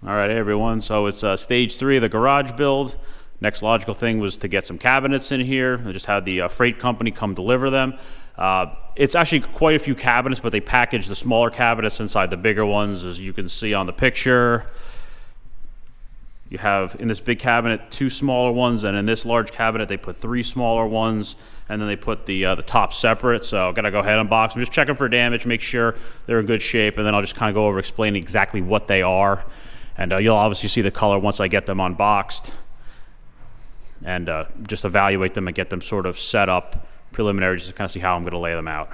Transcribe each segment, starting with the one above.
All right, hey everyone. So it's stage 3 of the garage build. Next logical thing was to get some cabinets in here. I just had the freight company come deliver them. It's actually quite a few cabinets, but they package the smaller cabinets inside the bigger ones, as you can see on the picture. You have in this big cabinet 2 smaller ones, and in this large cabinet they put 3 smaller ones, and then they put the top separate. So I'm gonna go ahead and unbox them, just checking for damage, make sure they're in good shape, and then I'll just kind of go over explaining exactly what they are. And you'll obviously see the color once I get them unboxed, and just evaluate them and get them sort of set up preliminary, just to kind of see how I'm going to lay them out.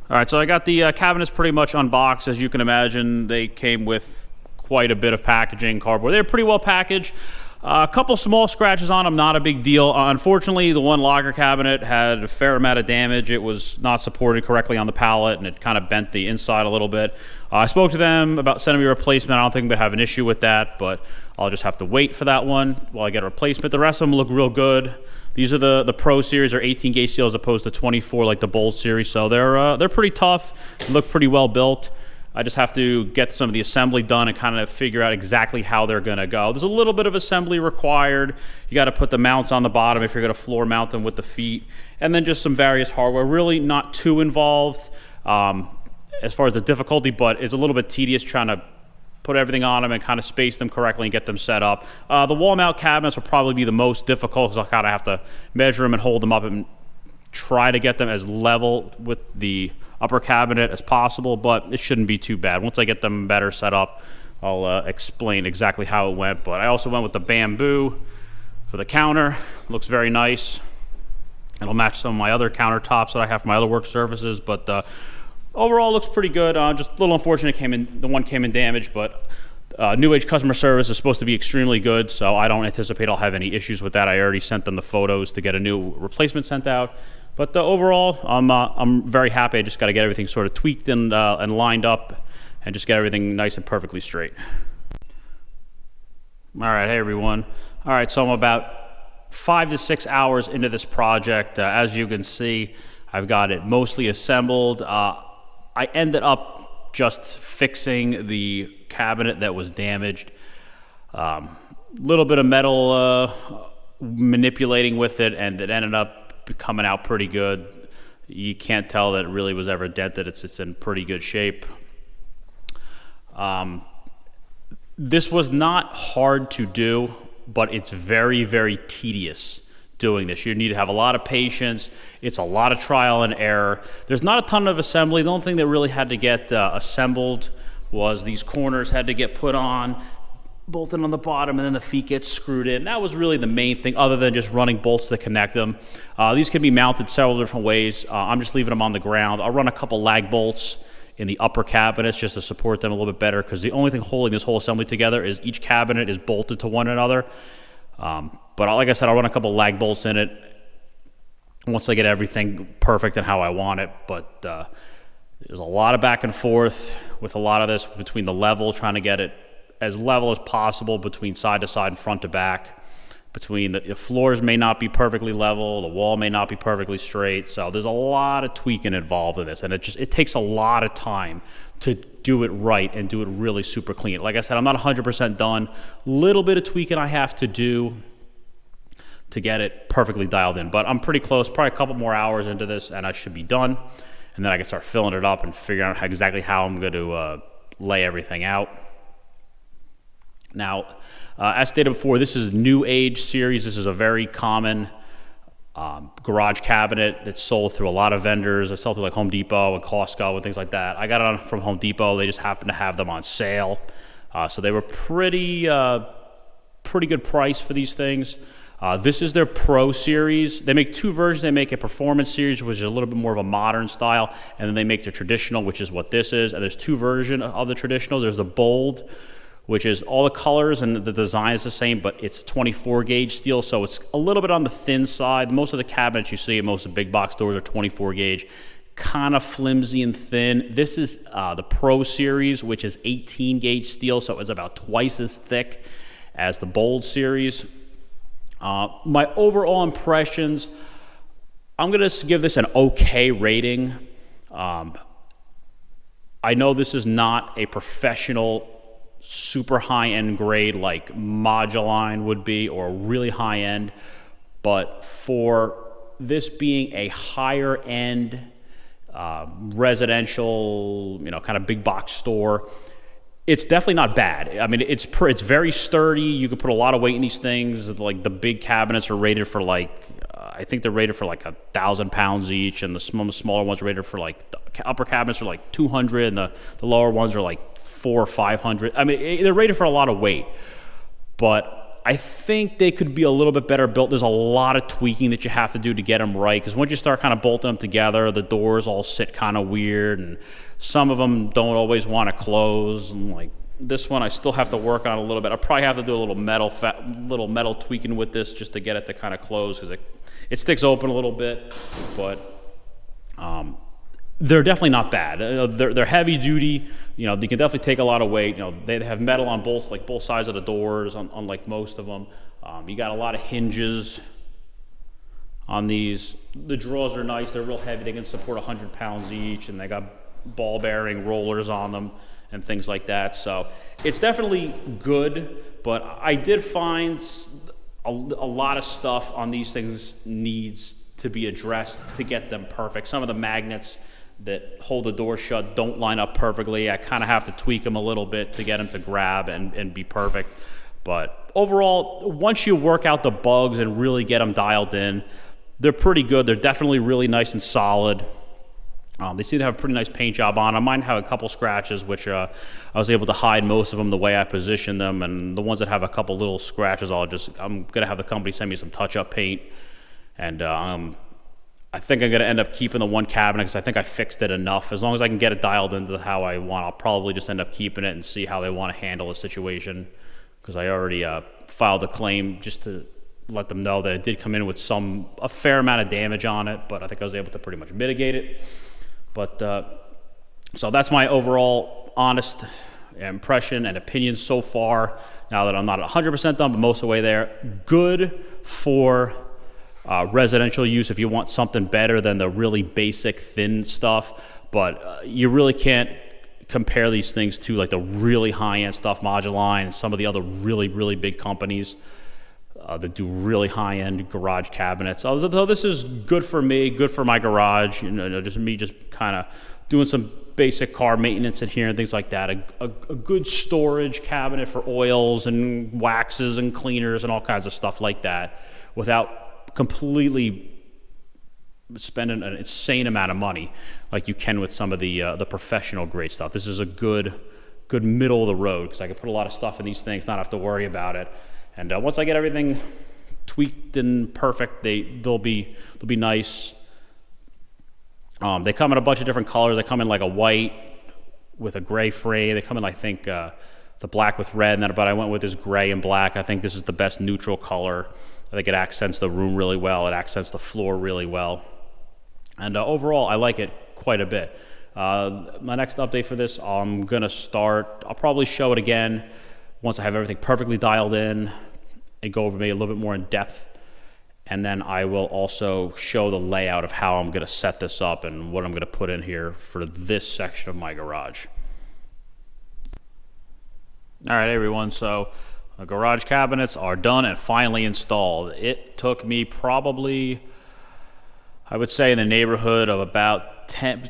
All right, so I got the cabinets pretty much unboxed. As you can imagine, they came with quite a bit of packaging, cardboard. They're pretty well packaged. A couple small scratches on them, not a big deal. Unfortunately, the one locker cabinet had a fair amount of damage. It was not supported correctly on the pallet, and it kind of bent the inside a little bit. I spoke to them about sending me a replacement. I don't think I'm gonna have an issue with that, but I'll just have to wait for that one while I get a replacement. The rest of them look real good. These are the Pro Series, or 18 gauge steel as opposed to 24 like the Bold Series, so they're pretty tough, look pretty well built. I just have to get some of the assembly done and kind of figure out exactly how they're going to go. There's a little bit of assembly required. You got to put the mounts on the bottom if you're going to floor mount them with the feet, and then just some various hardware. Really not too involved as far as the difficulty, but it's a little bit tedious trying to put everything on them and kind of space them correctly and get them set up. The wall mount cabinets will probably be the most difficult, because I'll kind of have to measure them and hold them up and try to get them as level with the upper cabinet as possible, but it shouldn't be too bad. Once I get them better set up, I'll explain exactly how it went. But I also went with the bamboo for the counter. Looks very nice. It'll match some of my other countertops that I have for my other work surfaces, but overall looks pretty good. Just a little unfortunate, the one came in damaged, but New Age customer service is supposed to be extremely good, so I don't anticipate I'll have any issues with that. I already sent them the photos to get a new replacement sent out. But overall, I'm very happy. I just got to get everything sort of tweaked and lined up, and just get everything nice and perfectly straight. All right, hey everyone. All right, so I'm about 5 to 6 hours into this project. As you can see, I've got it mostly assembled. I ended up just fixing the cabinet that was damaged. Little bit of metal manipulating with it, and it ended up coming out pretty good. You can't tell that it really was ever dented. It's in pretty good shape. This was not hard to do, but it's very, very tedious doing this. You need to have a lot of patience. It's a lot of trial and error. There's not a ton of assembly. The only thing that really had to get assembled was these corners had to get put on, bolted on the bottom, and then the feet get screwed in. That was really the main thing, other than just running bolts to connect them. These can be mounted several different ways. I'm just leaving them on the ground. I'll run a couple lag bolts in the upper cabinets just to support them a little bit better, because the only thing holding this whole assembly together is each cabinet is bolted to one another. But like I said, I'll run a couple lag bolts in it once I get everything perfect and how I want it. But there's a lot of back and forth with a lot of this between the level, trying to get it as level as possible between side to side and front to back. Between the floors may not be perfectly level, the wall may not be perfectly straight. So there's a lot of tweaking involved in this, and it takes a lot of time to do it right and do it really super clean. Like I said, I'm not 100% done. Little bit of tweaking I have to do to get it perfectly dialed in, but I'm pretty close. Probably a couple more hours into this and I should be done, and then I can start filling it up and figuring out exactly how I'm going to lay everything out. Now, as stated before, this is New Age series. This is a very common garage cabinet that's sold through a lot of vendors. I sell through like Home Depot and Costco and things like that. I got it from Home Depot. They just happened to have them on sale. So they were pretty good price for these things. This is their Pro Series. They make 2 versions. They make a Performance Series, which is a little bit more of a modern style, and then they make the Traditional, which is what this is. And there's 2 versions of the Traditional. There's the Bold, which is all the colors and the design is the same, but it's 24 gauge steel, so it's a little bit on the thin side. Most of the cabinets you see at most of the big box stores are 24 gauge, kind of flimsy and thin. This is the Pro Series, which is 18 gauge steel, so it's about twice as thick as the Bold Series. My overall impressions, I'm going to give this an okay rating. I know this is not a professional super high-end grade like Moduline would be, or really high-end. But for this being a higher-end residential, kind of big box store, it's definitely not bad. I mean, it's very sturdy. You can put a lot of weight in these things. Like the big cabinets are rated for I think they're rated for 1,000 pounds each, and the smaller ones are rated for the upper cabinets are 200, and the lower ones are 400 or 500. I mean, they're rated for a lot of weight, but I think they could be a little bit better built. There's a lot of tweaking that you have to do to get them right, because once you start kind of bolting them together, the doors all sit kind of weird, and some of them don't always want to close. And this one, I still have to work on a little bit. I probably have to do a little metal tweaking with this just to get it to kind of close, because it sticks open a little bit. But they're definitely not bad. They're heavy duty. They can definitely take a lot of weight. They have metal on both sides of the doors, unlike most of them. You got a lot of hinges on these. The drawers are nice. They're real heavy. They can support 100 pounds each, and they got ball bearing rollers on them and things like that. So it's definitely good, but I did find a lot of stuff on these things needs to be addressed to get them perfect. Some of the magnets that hold the door shut don't line up perfectly. I kind of have to tweak them a little bit to get them to grab and be perfect. But overall, once you work out the bugs and really get them dialed in, they're pretty good. They're definitely really nice and solid. They seem to have a pretty nice paint job on them. Mine have a couple scratches, which I was able to hide most of them the way I positioned them. And the ones that have a couple little scratches, I'm going to have the company send me some touch-up paint. And I think I'm going to end up keeping the one cabinet because I think I fixed it enough. As long as I can get it dialed into how I want, I'll probably just end up keeping it and see how they want to handle the situation. Because I already filed a claim just to let them know that it did come in with a fair amount of damage on it, but I think I was able to pretty much mitigate it. But so that's my overall honest impression and opinion so far. Now that I'm not 100% done, but most of the way there. Good for residential use if you want something better than the really basic thin stuff. But you really can't compare these things to the really high-end stuff, Moduline, and some of the other really, really big companies that do really high-end garage cabinets. So this is good for me, good for my garage. Just me kind of doing some basic car maintenance in here and things like that. A good storage cabinet for oils and waxes and cleaners and all kinds of stuff like that without completely spending an insane amount of money like you can with some of the professional grade stuff. This is a good middle of the road because I can put a lot of stuff in these things, not have to worry about it. And once I get everything tweaked and perfect, they'll be nice. They come in a bunch of different colors. They come in a white with a gray frame. They come in, I think, the black with red. But I went with this gray and black. I think this is the best neutral color. I think it accents the room really well. It accents the floor really well. And overall, I like it quite a bit. My next update for this, I'll probably show it again once I have everything perfectly dialed in and go over maybe a little bit more in depth. And then I will also show the layout of how I'm going to set this up and what I'm going to put in here for this section of my garage. All right, everyone. So the garage cabinets are done and finally installed. It took me probably, I would say, in the neighborhood of about 10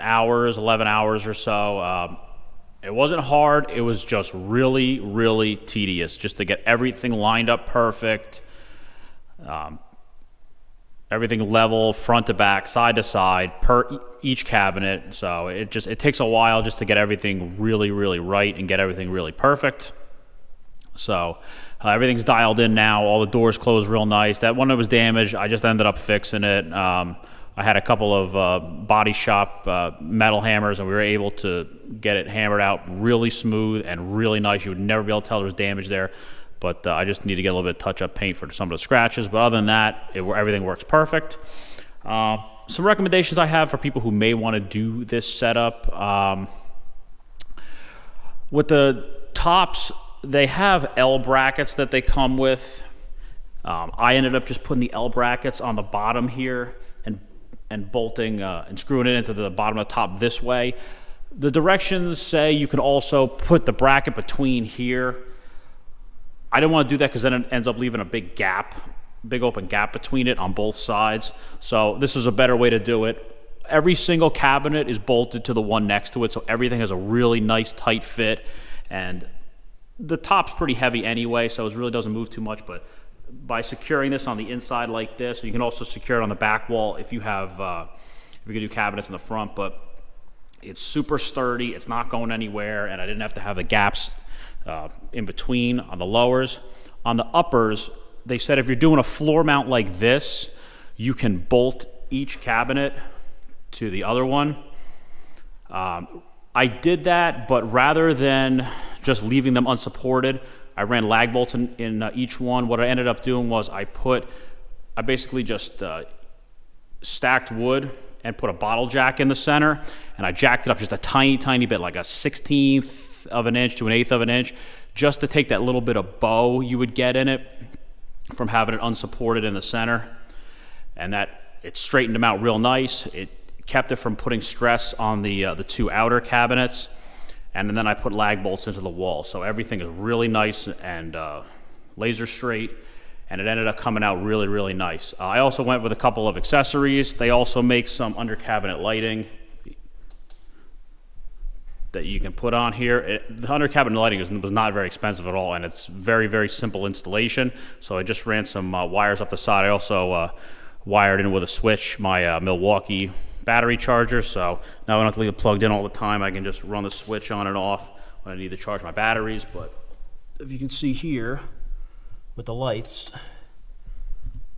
hours, 11 hours or so. It wasn't hard. It was just really, really tedious just to get everything lined up perfect, everything level, front to back, side to side, per each cabinet. So it takes a while just to get everything really, really right and get everything really perfect. So everything's dialed in now. All the doors close real nice. That one that was damaged, I just ended up fixing it. I had a couple of body shop metal hammers, and we were able to get it hammered out really smooth and really nice. You would never be able to tell there was damage there, but I just need to get a little bit of touch-up paint for some of the scratches. But other than that, everything works perfect. Some recommendations I have for people who may want to do this setup. With the tops, they have L brackets that they come with. I ended up just putting the L brackets on the bottom here and bolting and screwing it into the bottom of the top this way. The directions say you can also put the bracket between here. I didn't want to do that because then it ends up leaving a big gap, big open gap between it on both sides. So this is a better way to do it. Every single cabinet is bolted to the one next to it, so everything has a really nice tight fit. And the top's pretty heavy anyway, so it really doesn't move too much. But by securing this on the inside like this, you can also secure it on the back wall if you have, if you can do cabinets in the front. But it's super sturdy, it's not going anywhere, and I didn't have to have the gaps in between on the lowers. On the uppers, they said if you're doing a floor mount like this, you can bolt each cabinet to the other one. I did that, but rather than just leaving them unsupported, I ran lag bolts in each one. What I ended up doing was I basically just stacked wood and put a bottle jack in the center, and I jacked it up just a tiny bit, like a 1/16 of an inch to an 1/8 of an inch, just to take that little bit of bow you would get in it from having it unsupported in the center. And that, it straightened them out real nice. It kept it from putting stress on the two outer cabinets. And then I put lag bolts into the wall. So everything is really nice and laser straight. And it ended up coming out really nice. I also went with a couple of accessories. They also make some under cabinet lighting that you can put on here. The under cabinet lighting was not very expensive at all, and it's very simple installation. So I just ran some wires up the side. I also wired in with a switch my Milwaukee battery charger, so now I don't have to leave it plugged in all the time. I can just run the switch on and off when I need to charge my batteries. But if you can see here with the lights,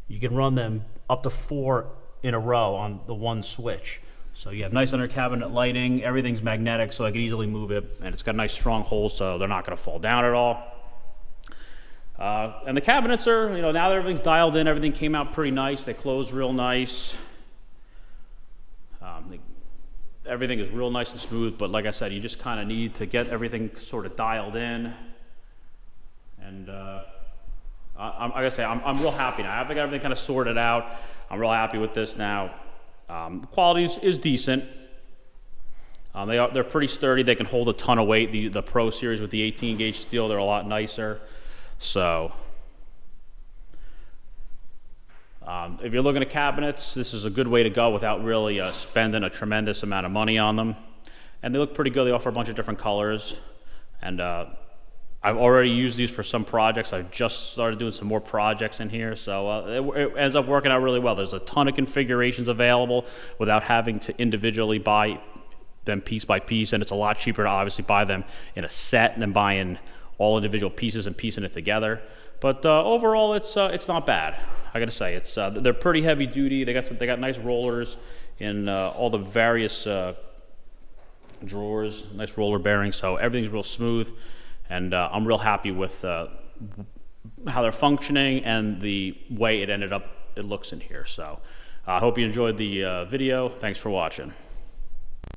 you can run them up to 4 in a row on the one switch. So you have nice under cabinet lighting, everything's magnetic, so I can easily move it, and it's got nice strong holes, so they're not gonna fall down at all. And the cabinets are, now that everything's dialed in, everything came out pretty nice. They close real nice. Everything is real nice and smooth, but like I said, you just kind of need to get everything sort of dialed in. And like I say, I'm real happy now. I've got everything kind of sorted out. I'm real happy with this now. The quality is decent. They're pretty sturdy. They can hold a ton of weight. The Pro Series with the 18 gauge steel, they're a lot nicer. So if you're looking at cabinets, this is a good way to go without really spending a tremendous amount of money on them. And they look pretty good. They offer a bunch of different colors. And I've already used these for some projects. I've just started doing some more projects in here. So it ends up working out really well. There's a ton of configurations available without having to individually buy them piece by piece. And it's a lot cheaper to obviously buy them in a set than buying all individual pieces and piecing it together. But overall, it's not bad. I gotta say, they're pretty heavy duty. They got nice rollers in all the various drawers, nice roller bearings. So everything's real smooth, and I'm real happy with how they're functioning and the way it looks in here. So I hope you enjoyed the video. Thanks for watching.